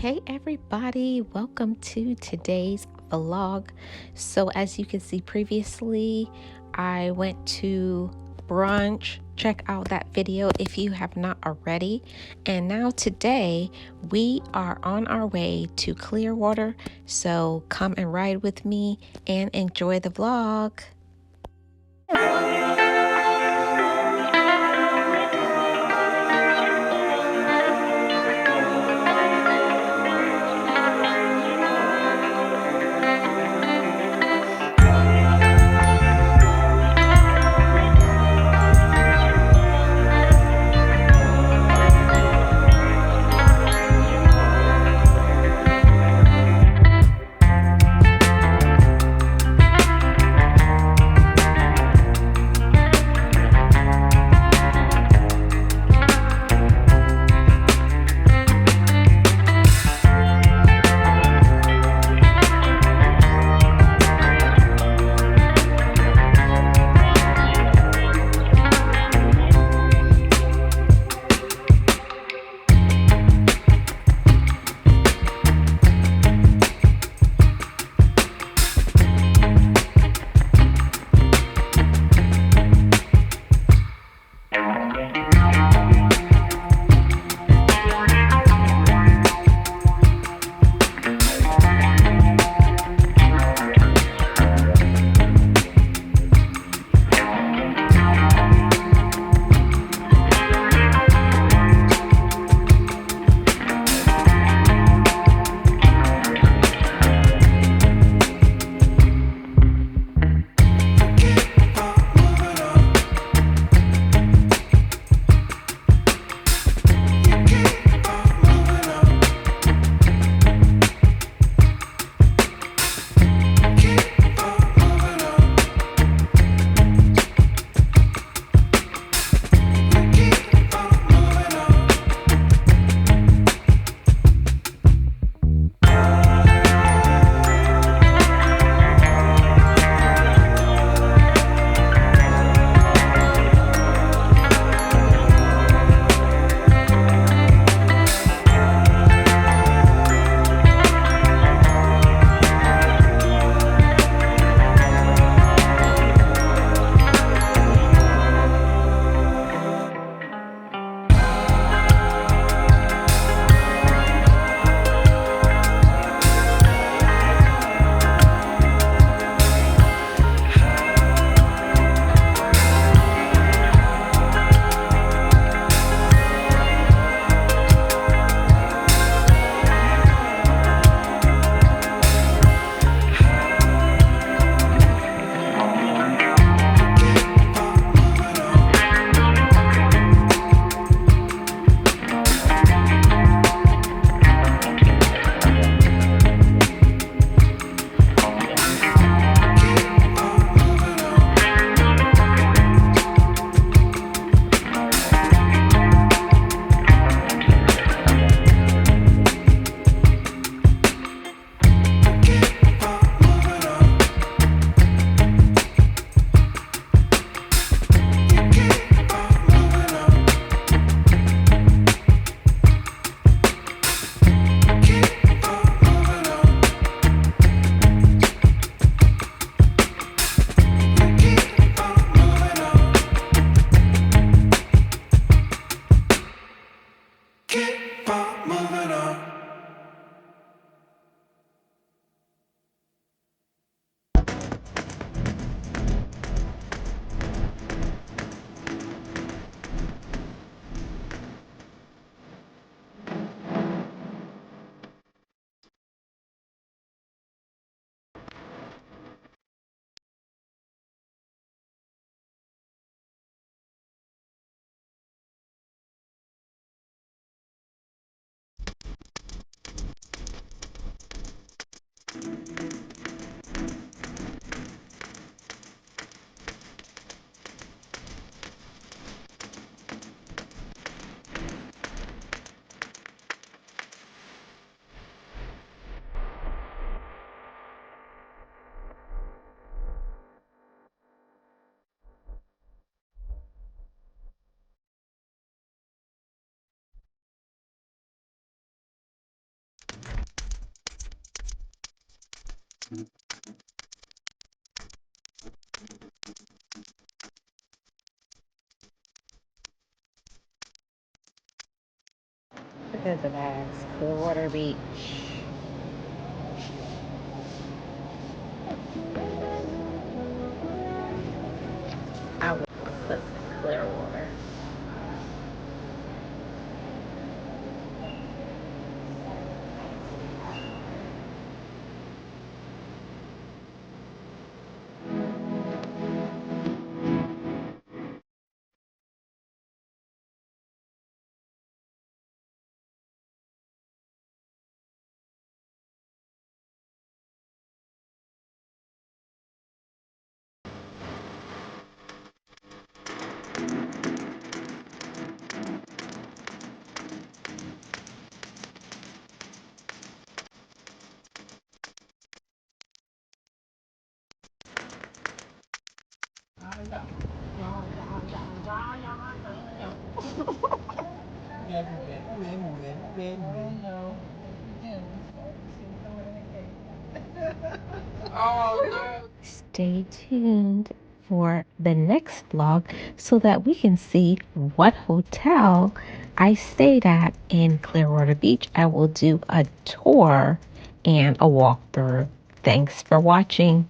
Hey everybody, welcome to today's vlog. So as you can see previously, I went to brunch. Check out that video if you have not already. And now today we are on our way to Clearwater. So come and ride with me and enjoy the vlog. Look at the bags. Clearwater Beach. I would put Clearwater. Stay tuned for the next vlog so that we can see what hotel I stayed at in Clearwater Beach. I will do a tour and a walkthrough. Thanks for watching.